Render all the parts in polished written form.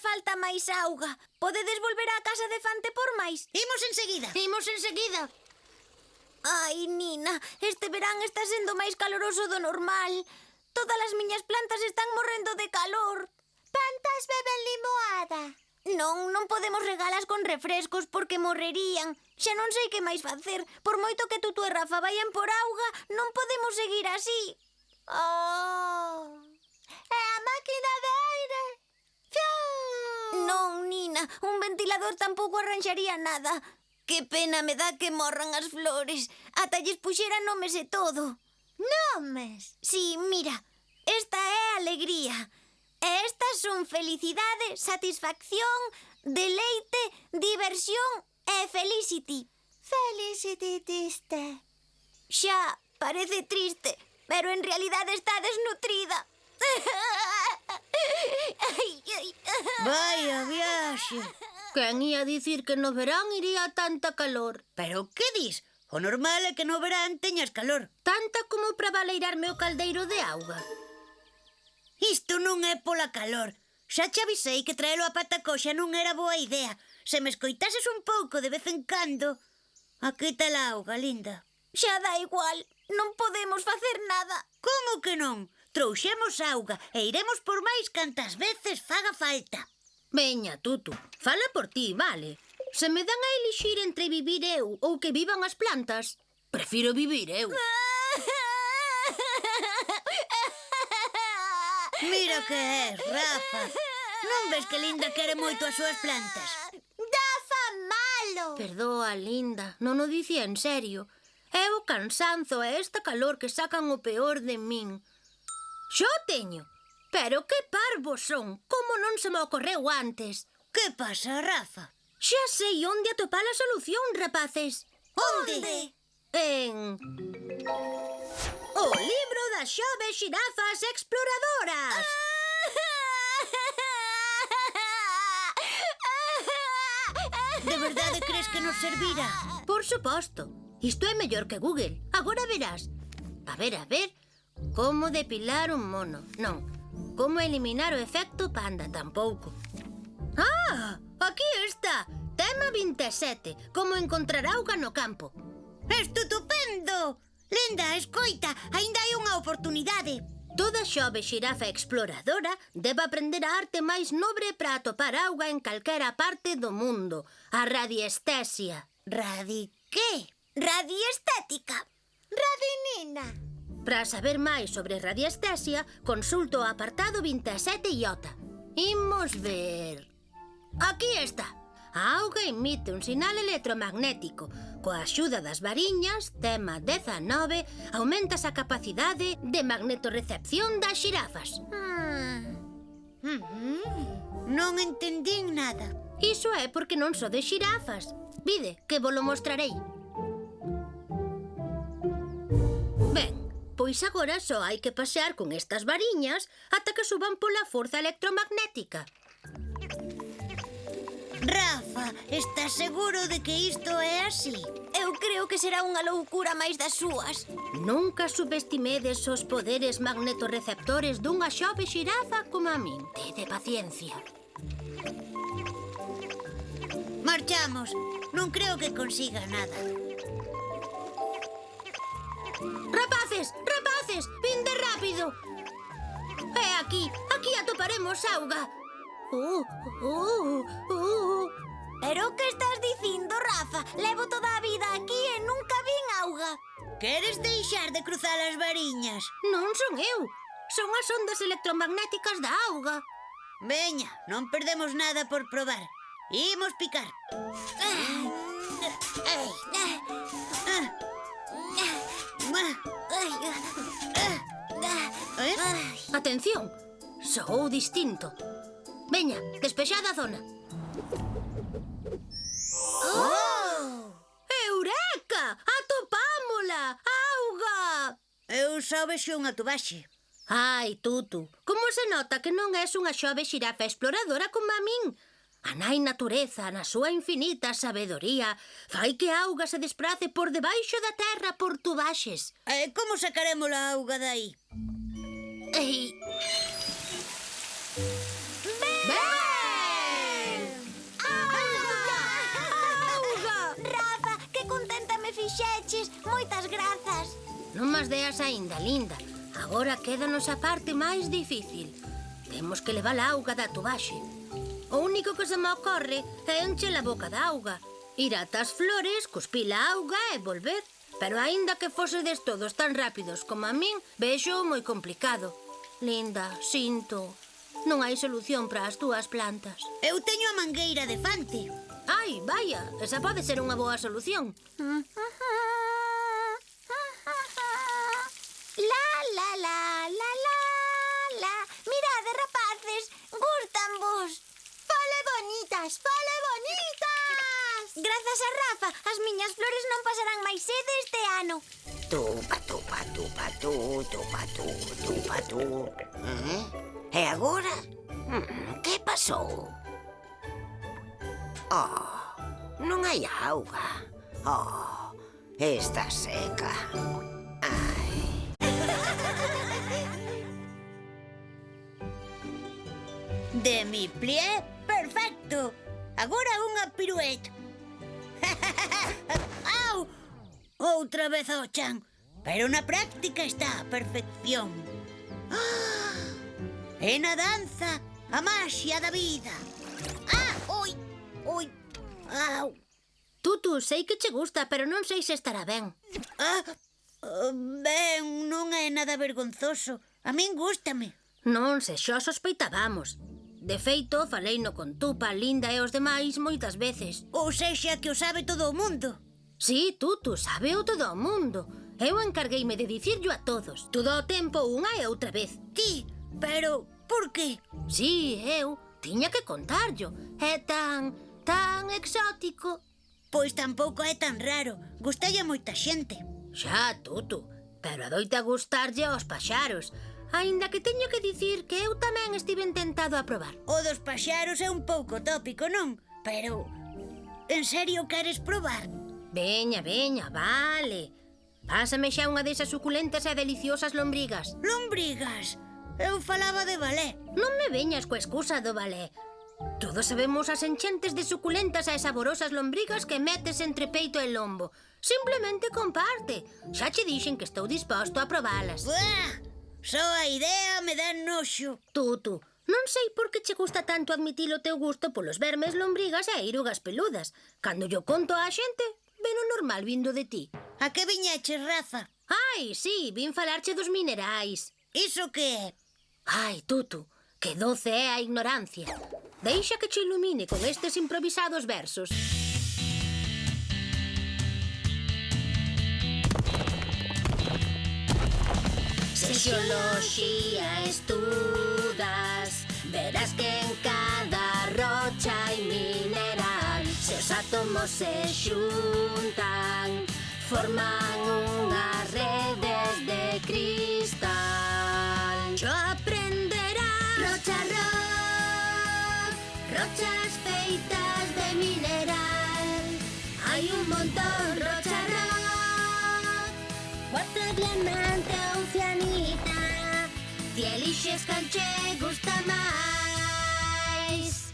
falta máis auga. Podedes volver á casa de Fante por máis? Imos enseguida. Imos enseguida. Ai, Nina, este verán está sendo máis caloroso do normal. Todas as miñas plantas están morrendo de calor. Plantas beben limoada. Non podemos regalas con refrescos porque morrerían. Xa non sei que máis facer. Por moito que Tutu e Rafa vayan por auga, non podemos seguir así. Oh, é a máquina de aire. Fiu. Non, Nina, un ventilador tampouco arranxaría nada. Que pena me dá que morran as flores. Ata lles puxera nomes e todo. Nomes. Sí, mira, esta é alegría. E estas son felicidade, satisfacción, deleite, diversión e felicity. Felicity triste. Xa, parece triste, pero en realidade está desnutrida. Vaya viaxe. Quen ia dicir que no verán iría tanta calor? Pero que dis? O normal é que no verán teñas calor. Tanta como para baleirarme o caldeiro de auga. Isto non é pola calor. Xa te avisei que traelo a pata coxa non era boa idea. Se me escoitases un pouco de vez en cando... Aquí está a auga, linda. Xa dá igual, non podemos facer nada. Como que non? Trouxemos auga e iremos por máis cantas veces faga falta. Veña, Tutu, fala por ti, vale? Se me dan a elixir entre vivir eu ou que vivan as plantas, prefiro vivir eu. Mira que é, Rafa. Non ves que Linda quere moito as súas plantas? Rafa malo. Perdoa, linda, non o dicía en serio. É o cansanzo e esta calor que sacan o peor de min. Xo teño, pero que parvos son, como non se me ocorreu antes. Que pasa, Rafa? Xa sei onde atopar a solución, rapaces. Onde? En... O libro das xoves xirafas exploradoras. De verdade crees que nos servirá? Por suposto. Isto é mellor que Google. Agora verás. A ver. Como depilar un mono. Non. Como eliminar o efecto panda. Tampouco. Ah, aquí está. Tema 27. Como encontrar auga no campo. Estupendo! Linda, escoita, aínda hai unha oportunidade. Toda xove xirafa exploradora debe aprender a arte máis nobre para atopar auga en calquera parte do mundo. A radiestesia. Que? Radiestética. Radinina. Para saber máis sobre radiestesia, consulta o apartado 27 iota. Imos ver... Aquí está. A auga emite un sinal electromagnético. Coa axuda das variñas, tema 19, aumentas a capacidade de magnetorrecepción das xirafas. Non entendín nada. Iso é porque non so de xirafas. Vide, que volo mostrarei. Ben, pois agora só hai que pasear con estas variñas ata que suban pola forza electromagnética. Rafa, estás seguro de que isto é así? Eu creo que será unha loucura máis das súas. Nunca subestimedes os poderes magnetorreceptores dunha xove xirafa como a min. Tede paciencia. Marchamos. Non creo que consiga nada. Rapaces, vinde rápido. É aquí atoparemos auga. Pero que estás dicindo, Rafa? Levo toda a vida aquí e nunca vin auga. Queres deixar de cruzar as variñas? Non son eu. Son as ondas electromagnéticas da auga. Veña, non perdemos nada por probar. Imos picar. Atención, soou distinto. Veña, despexada a zona. Eureka! Atopámola! Auga! Eu só vexo unha tubaxe. Ai, Tutu, como se nota que non és unha xove xirafa exploradora como a min? A nai natureza, na súa infinita sabedoría, fai que a auga se desprace por debaixo da terra por tubaxes. Como sacaremos a auga dai? Ei. Ben! Non mas deas aínda, linda. Agora quédanos a parte máis difícil. Temos que levar a auga da tubaxe. O único que se me ocorre é encher a boca da auga, ir ata as flores, cuspir a auga e volver. Pero aínda que fosedes todos tan rápidos como a min, vexo moi complicado. Linda, sinto. Non hai solución para as túas plantas. Eu teño a mangueira de Fante. Ai, vaya, esa pode ser unha boa solución. La, la, la, la, la, la. Mirade, rapaces, gustan vos. Fale bonitas, fale bonitas. Grazas a Rafa, as miñas flores non pasarán máis sede este ano. Tupa, tupa, tupa, tu, tupa, tu, tupa, tu. E agora? Que pasou? Oh, non hai auga. Oh, está seca. Ai. De mi plié, perfecto. Agora unha pirueta. Au! Outra vez ao chan. Pero na práctica está a perfección. Ah, e na danza, a maxia da vida. Ah, oi, oi, au. Tutu, sei que che gusta, pero non sei se estará ben. Ben, non é nada vergonzoso. A min gústame. Non, se xo sospeitábamos. De feito, faleino con Tupa, Linda e os demais moitas veces. Ou sexa que o sabe todo o mundo. Sí, Tutu, sábeo todo o mundo. Eu encargueime de dicirlo a todos. Todo o tempo unha e outra vez. Ti, pero por que? Sí, eu tiña que contarlo. É tan exótico. Pois tampouco é tan raro. Gustalle a moita xente. Xa, Tutu, pero adoita gustarlle aos paxaros. Aínda que teño que dicir que eu tamén estive tentado a probar. O dos paxaros é un pouco tópico, non? Pero, en serio queres probar? Veña, veña, vale. Pásame xa unha desas suculentas e deliciosas lombrigas. Lombrigas? Eu falaba de balé. Non me veñas coa excusa do balé. Todos sabemos as enchentes de suculentas e saborosas lombrigas que metes entre peito e lombo. Simplemente comparte. Xa che dixen que estou disposto a probalas. Buah! Só a idea me dá noxo. Tutu, non sei por que che gusta tanto admitir o teu gusto polos vermes, lombrigas e eirugas peludas. Cando yo conto á xente, ven o normal vindo de ti. A que viñeches, Rafa? Ai, sí, vin falarche dos minerais. Iso que é? Ai, Tutu, que doce é a ignorancia. Deixa que che ilumine con estes improvisados versos. Se xeoloxía estudas, verás que en cada rocha hai mineral. Se os átomos se xuntan, forman unhas redes de cristal. Xo aprenderás rocha rock, rochas feitas de mineral. Hai un montón rocha rock, cuarto diamante ou cianita. Ti elixes cal che gusta máis.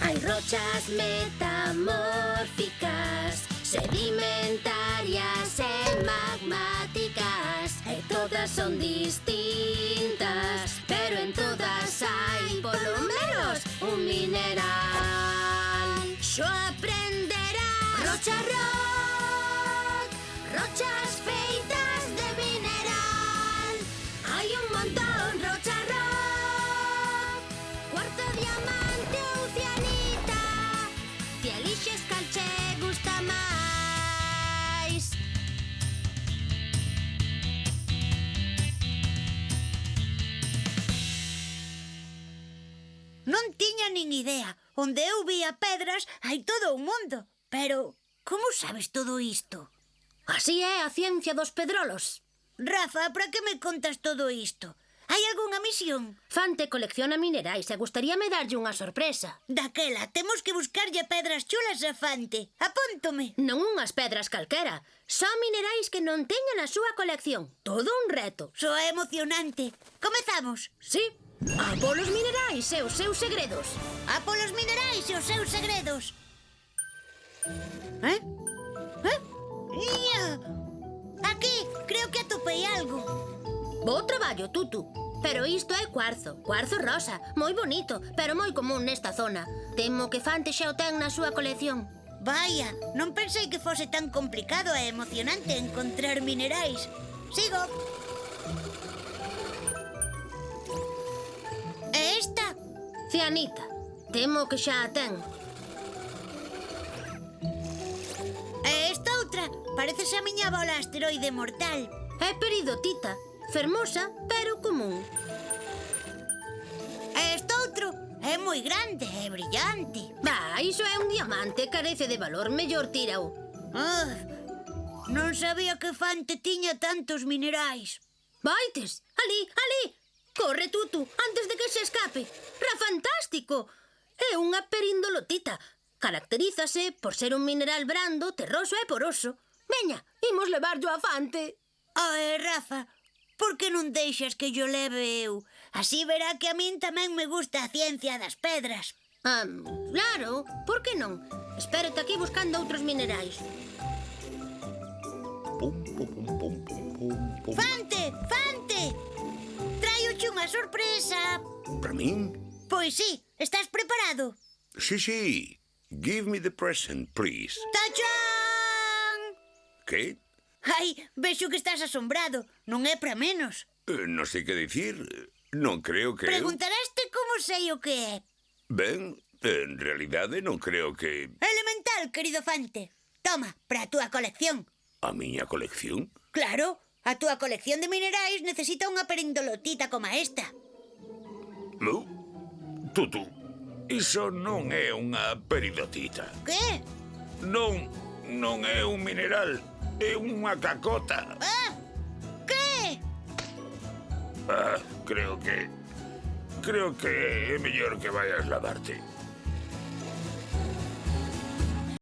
Hai rochas metamórficas, sedimentarias e magmáticas, e todas son distintas, pero en todas hai polo menos un mineral. Xo aprenderás rocha rock, rochas feitas de mineral. Hai un montón rocha rock, cuarto diamante ou cianita. Ti elixes cal che gusta máis. Non tiña nin idea. Onde eu vía pedras hai todo un mundo. Pero, como sabes todo isto? Así é a ciencia dos pedrolos. Rafa, para que me contas todo isto? Hai algunha misión? Fante colecciona minerais e gustaríame darlle unha sorpresa. Daquela, temos que buscarlle pedras chulas a Fante. Apóntome. Non unhas pedras calquera, só minerais que non teñan a súa colección. Todo un reto. Soa emocionante. Comezamos. Sí, a polos minerais e os seus segredos. A polos minerais e os seus segredos. Eh? Ia. Aquí, creo que atopei algo. Bo traballo, Tutu. Pero isto é cuarzo rosa, moi bonito, pero moi común nesta zona. Temo que Fante xa o ten na súa colección. Vaya, non pensei que fose tan complicado e emocionante encontrar minerais. Sigo. E esta? Cianita, temo que xa a ten. E esta outra? Parecese a miña bola asteroide mortal. É peridotita, fermosa, pero común. E este outro? É moi grande e brillante. Bah, iso é un diamante, carece de valor, mellor tírao. Ah, non sabía que Fante tiña tantos minerais. Vaites, ali, ali! Corre, Tutu, antes de que se escape. Ra fantástico! É unha perindolotita. Caracterízase por ser un mineral brando, terroso e poroso. Veña, imos levarlo a Fante. Rafa, por que non deixas que yo leve eu? Así verá que a min tamén me gusta a ciencia das pedras. Claro, por que non? Espérate aquí buscando outros minerais. Fante, Fante! Traioche unha sorpresa. Para min? Pois sí, estás preparado? Sí. Give me the present, please. ¡Tachán! Que? Ai, vexo que estás asombrado. Non é para menos. Non sei que dicir. Non creo que... Preguntaraste como sei o que é. Ben, en realidade non creo que... Elemental, querido Fante. Toma, para a túa colección. A miña colección? Claro, a túa colección de minerais necesita unha perindolotita como esta. Tutu, iso non é unha peridotita. Que? Non é un mineral, é unha cacota. Ah, que? Creo que é mellor que vayas lavarte.